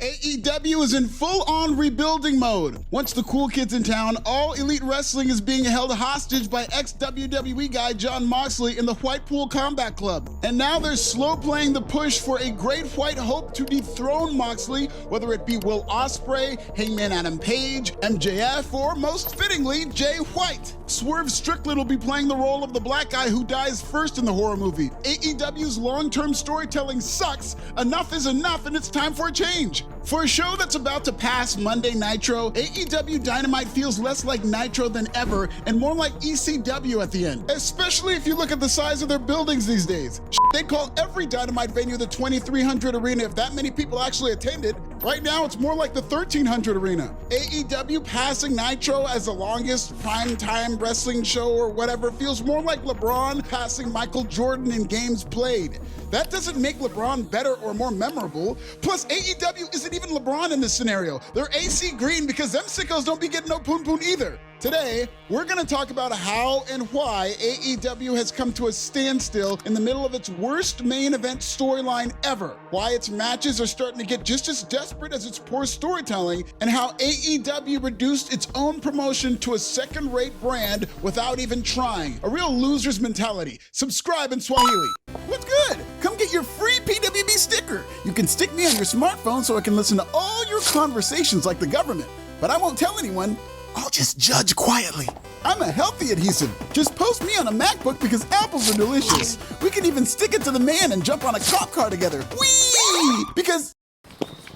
AEW is in full-on rebuilding mode. Once the cool kids in town, All Elite Wrestling is being held hostage by ex-WWE guy Jon Moxley in the Whitepool Kombat Klub. And now they're slow playing the push for a great white hope to dethrone Moxley, whether it be Will Ospreay, Hangman Adam Page, MJF, or most fittingly, Jay White. Swerve Strickland will be playing the role of the black guy who dies first in the horror movie. AEW's long-term storytelling sucks. Enough is enough, and it's time for a change. For a show that's about to pass Monday Nitro, AEW Dynamite feels less like Nitro than ever and more like ECW at the end, especially if you look at the size of their buildings these days. They'd call every Dynamite venue the 2300 Arena if that many people actually attended. Right now, it's more like the 1300 Arena. AEW passing Nitro as the longest primetime wrestling show or whatever feels more like LeBron passing Michael Jordan in games played. That doesn't make LeBron better or more memorable. Plus, AEW isn't even LeBron in this scenario. They're AC Green because them sickos don't be getting no poon poon either. Today, we're gonna talk about how and why AEW has come to a standstill in the middle of its worst main event storyline ever, why its matches are starting to get just as desperate as its poor storytelling, and how AEW reduced its own promotion to a second-rate brand without even trying. A real loser's mentality. Subscribe in Swahili. What's good? Come get your free PWB sticker. You can stick me on your smartphone so I can listen to all your conversations like the government. But I won't tell anyone. I'll just judge quietly. I'm a healthy adhesive. Just post me on a MacBook because apples are delicious. We can even stick it to the man and jump on a cop car together. Whee! Because,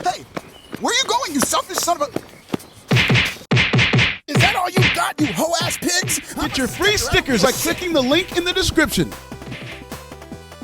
hey, where are you going, you selfish son of a... Is that all you got, you hoe-ass pigs? Get your free stickers by clicking the link in the description.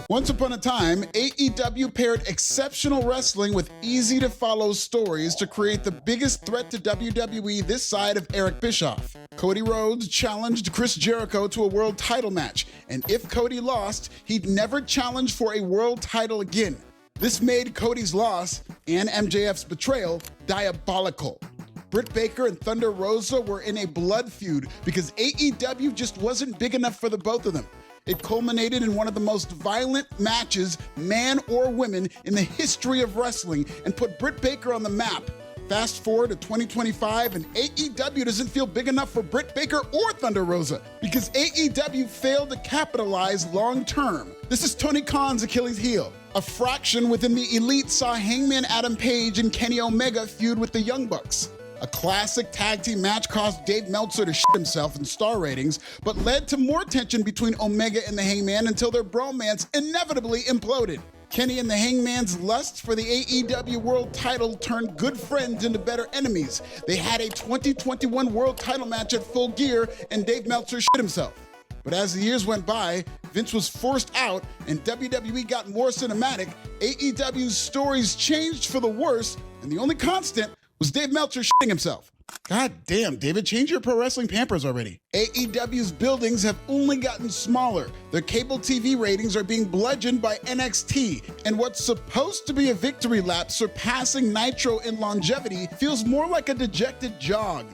Once upon a time, AEW paired exceptional wrestling with easy-to-follow stories to create the biggest threat to WWE this side of Eric Bischoff. Cody Rhodes challenged Chris Jericho to a world title match, and if Cody lost, he'd never challenge for a world title again. This made Cody's loss and MJF's betrayal diabolical. Britt Baker and Thunder Rosa were in a blood feud because AEW just wasn't big enough for the both of them. It culminated in one of the most violent matches, man or women, in the history of wrestling and put Britt Baker on the map. Fast forward to 2025 and AEW doesn't feel big enough for Britt Baker or Thunder Rosa because AEW failed to capitalize long term. This is Tony Khan's Achilles heel. A fraction within the Elite saw Hangman Adam Page and Kenny Omega feud with the Young Bucks. A classic tag team match caused Dave Meltzer to shit himself in star ratings, but led to more tension between Omega and the Hangman until their bromance inevitably imploded. Kenny and the Hangman's lust for the AEW World title turned good friends into better enemies. They had a 2021 World title match at Full Gear, and Dave Meltzer shit himself. But as the years went by, Vince was forced out and WWE got more cinematic, AEW's stories changed for the worse, and the only constant was Dave Meltzer shitting himself. God damn, David, change your pro wrestling pampers already. AEW's buildings have only gotten smaller. Their cable TV ratings are being bludgeoned by NXT, and what's supposed to be a victory lap surpassing Nitro in longevity feels more like a dejected jog.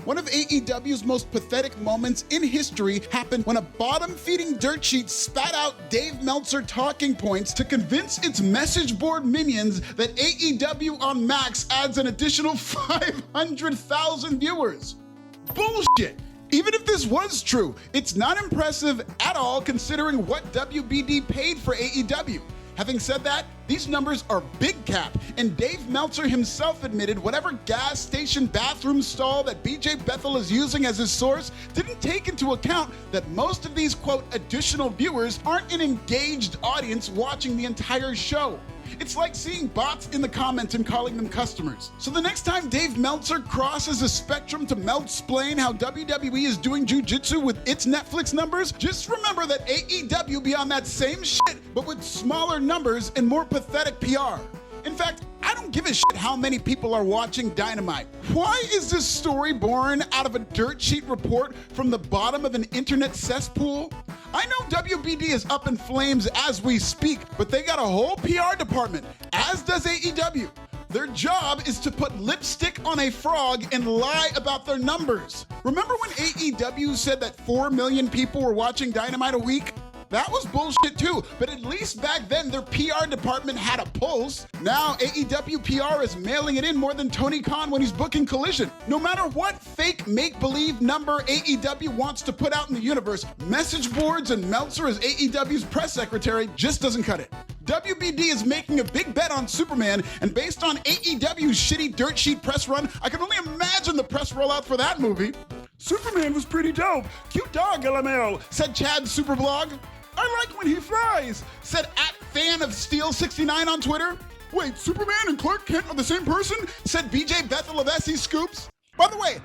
One of AEW's most pathetic moments in history happened when a bottom-feeding dirt sheet spat out Dave Meltzer talking points to convince its message board minions that AEW on Max adds an additional 500,000 viewers. Bullshit! Even if this was true, it's not impressive at all considering what WBD paid for AEW. Having said that, these numbers are big cap, and Dave Meltzer himself admitted whatever gas station bathroom stall that BJ Bethel is using as his source didn't take into account that most of these, quote, additional viewers aren't an engaged audience watching the entire show. It's like seeing bots in the comments and calling them customers. So the next time Dave Meltzer crosses a spectrum to melt-splain how WWE is doing jujitsu with its Netflix numbers, just remember that AEW be on that same shit, but with smaller numbers and more pathetic PR. In fact, I don't give a shit how many people are watching Dynamite. Why is this story born out of a dirt sheet report from the bottom of an internet cesspool? I know WBD is up in flames as we speak, but they got a whole PR department, as does AEW. Their job is to put lipstick on a frog and lie about their numbers. Remember when AEW said that 4 million people were watching Dynamite a week? That was bullshit too, but at least back then their PR department had a pulse. Now AEW PR is mailing it in more than Tony Khan when he's booking Collision. No matter what fake make-believe number AEW wants to put out in the universe, message boards and Meltzer as AEW's press secretary just doesn't cut it. WBD is making a big bet on Superman, and based on AEW's shitty dirt sheet press run, I can only imagine the press rollout for that movie. Superman was pretty dope. Cute dog, LML, said Chad's Superblog. I like when he flies, said @FanOfSteel69 on Twitter. Wait, Superman and Clark Kent are the same person? Said BJ Bethel of SE Scoops. By the way,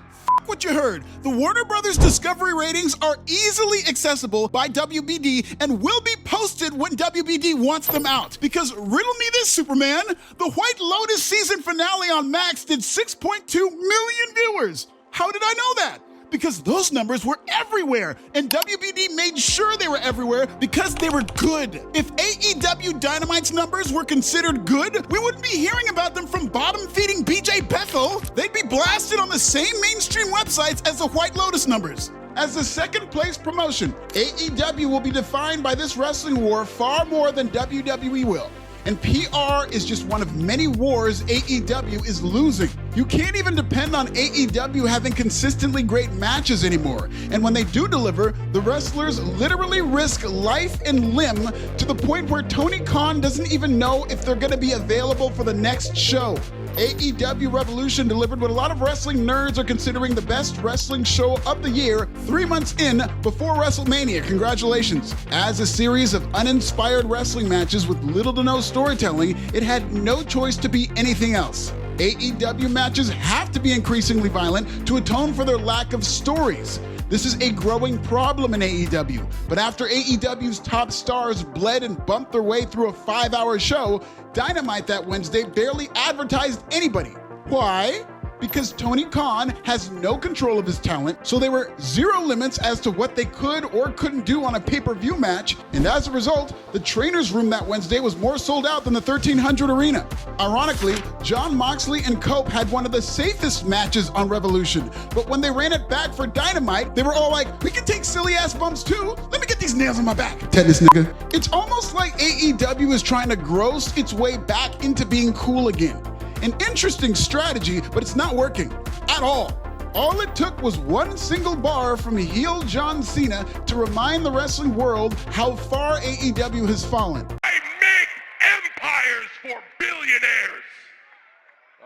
what you heard. The Warner Brothers Discovery ratings are easily accessible by WBD and will be posted when WBD wants them out. Because riddle me this, Superman, the White Lotus season finale on Max did 6.2 million viewers. How did I know that? Because those numbers were everywhere, and WBD made sure they were everywhere because they were good. If AEW Dynamite's numbers were considered good, we wouldn't be hearing about them from bottom-feeding BJ Bethel. They'd be blasted on the same mainstream websites as the White Lotus numbers. As the second-place promotion, AEW will be defined by this wrestling war far more than WWE will. And PR is just one of many wars AEW is losing. You can't even depend on AEW having consistently great matches anymore. And when they do deliver, the wrestlers literally risk life and limb to the point where Tony Khan doesn't even know if they're gonna be available for the next show. AEW Revolution delivered what a lot of wrestling nerds are considering the best wrestling show of the year 3 months in before WrestleMania. Congratulations. As a series of uninspired wrestling matches with little to no storytelling, it had no choice to be anything else. AEW matches have to be increasingly violent to atone for their lack of stories. This is a growing problem in AEW, but after AEW's top stars bled and bumped their way through a 5-hour show, Dynamite that Wednesday barely advertised anybody. Why? Because Tony Khan has no control of his talent, so there were zero limits as to what they could or couldn't do on a pay-per-view match, and as a result, the trainer's room that Wednesday was more sold out than the 1300 arena. Ironically, Jon Moxley and Cope had one of the safest matches on Revolution, but when they ran it back for Dynamite, they were all like, we can take silly-ass bumps too, let me get these nails on my back. Tennis nigga. It's almost like AEW is trying to gross its way back into being cool again. An interesting strategy, but it's not working at all. All it took was one single bar from heel John Cena to remind the wrestling world how far AEW has fallen. I make empires for billionaires.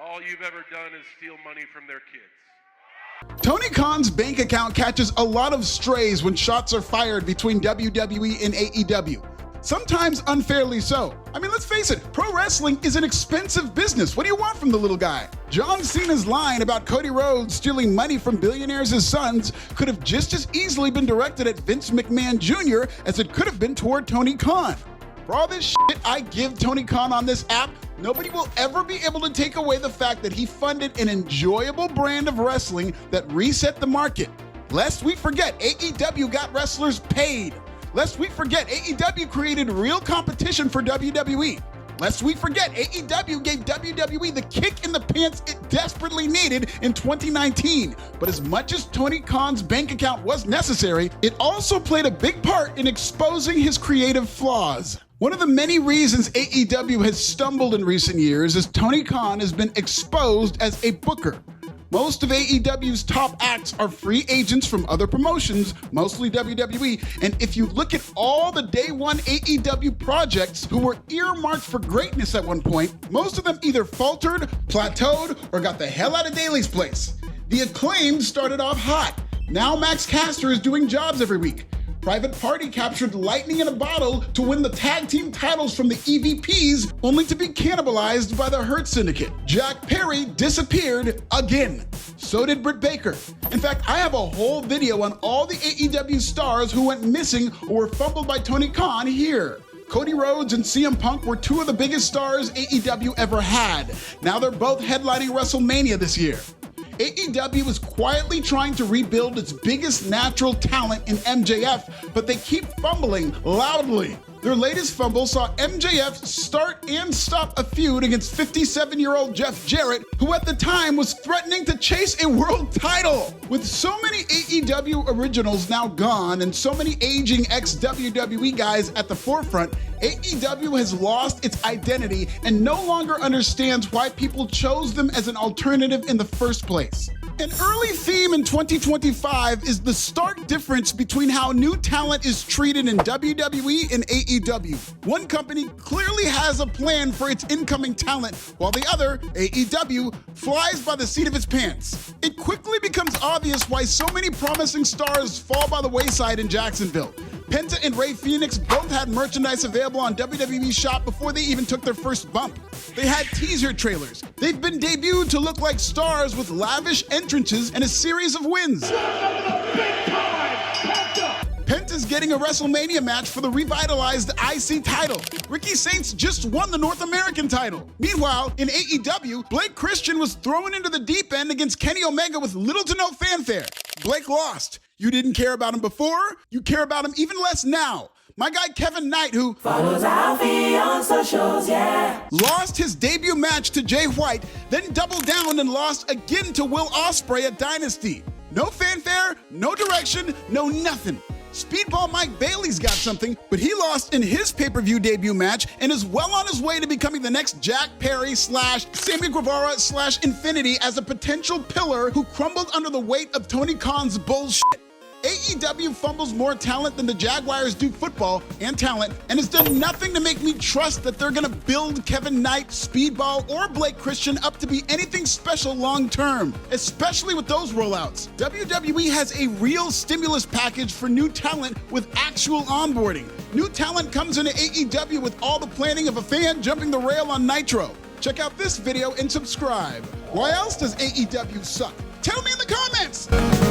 All you've ever done is steal money from their kids. Tony Khan's bank account catches a lot of strays when shots are fired between WWE and AEW. Sometimes unfairly so. I mean, let's face it, pro wrestling is an expensive business. What do you want from the little guy? John Cena's line about Cody Rhodes stealing money from billionaires' sons could have just as easily been directed at Vince McMahon Jr. as it could have been toward Tony Khan. For all this shit I give Tony Khan on this app, nobody will ever be able to take away the fact that he funded an enjoyable brand of wrestling that reset the market. Lest we forget, AEW got wrestlers paid. Lest we forget, AEW created real competition for WWE. Lest we forget, AEW gave WWE the kick in the pants it desperately needed in 2019. But as much as Tony Khan's bank account was necessary, it also played a big part in exposing his creative flaws. One of the many reasons AEW has stumbled in recent years is Tony Khan has been exposed as a booker. Most of AEW's top acts are free agents from other promotions, mostly WWE, and if you look at all the day one AEW projects who were earmarked for greatness at one point, most of them either faltered, plateaued, or got the hell out of Daly's place. The Acclaimed started off hot. Now Max Caster is doing jobs every week. Private Party captured lightning in a bottle to win the tag team titles from the EVPs, only to be cannibalized by the Hurt Syndicate. Jack Perry disappeared again. So did Britt Baker. In fact, I have a whole video on all the AEW stars who went missing or were fumbled by Tony Khan here. Cody Rhodes and CM Punk were two of the biggest stars AEW ever had. Now they're both headlining WrestleMania this year. AEW is quietly trying to rebuild its biggest natural talent in MJF, but they keep fumbling loudly. Their latest fumble saw MJF start and stop a feud against 57-year-old Jeff Jarrett, who at the time was threatening to chase a world title. With so many AEW originals now gone and so many aging ex-WWE guys at the forefront, AEW has lost its identity and no longer understands why people chose them as an alternative in the first place. An early theme in 2025 is the stark difference between how new talent is treated in WWE and AEW. One company clearly has a plan for its incoming talent, while the other, AEW, flies by the seat of its pants. It quickly becomes obvious why so many promising stars fall by the wayside in Jacksonville. Penta and Rey Fenix both had merchandise available on WWE Shop before they even took their first bump. They had teaser trailers. They've been debuted to look like stars with lavish entrances and a series of wins. Penta's getting a WrestleMania match for the revitalized IC title. Ricky Saints just won the North American title. Meanwhile, in AEW, Blake Christian was thrown into the deep end against Kenny Omega with little to no fanfare. Blake lost. You didn't care about him before, you care about him even less now. My guy Kevin Knight, who follows Alfie on socials, lost his debut match to Jay White, then doubled down and lost again to Will Ospreay at Dynasty. No fanfare, no direction, no nothing. Speedball Mike Bailey's got something, but he lost in his pay-per-view debut match and is well on his way to becoming the next Jack Perry / Sammy Guevara / Infinity as a potential pillar who crumbled under the weight of Tony Khan's bullshit. AEW fumbles more talent than the Jaguars do football and talent, and has done nothing to make me trust that they're gonna build Kevin Knight, Speedball, or Blake Christian up to be anything special long term, especially with those rollouts. WWE has a real stimulus package for new talent with actual onboarding. New talent comes into AEW with all the planning of a fan jumping the rail on Nitro. Check out this video and subscribe. Why else does AEW suck? Tell me in the comments!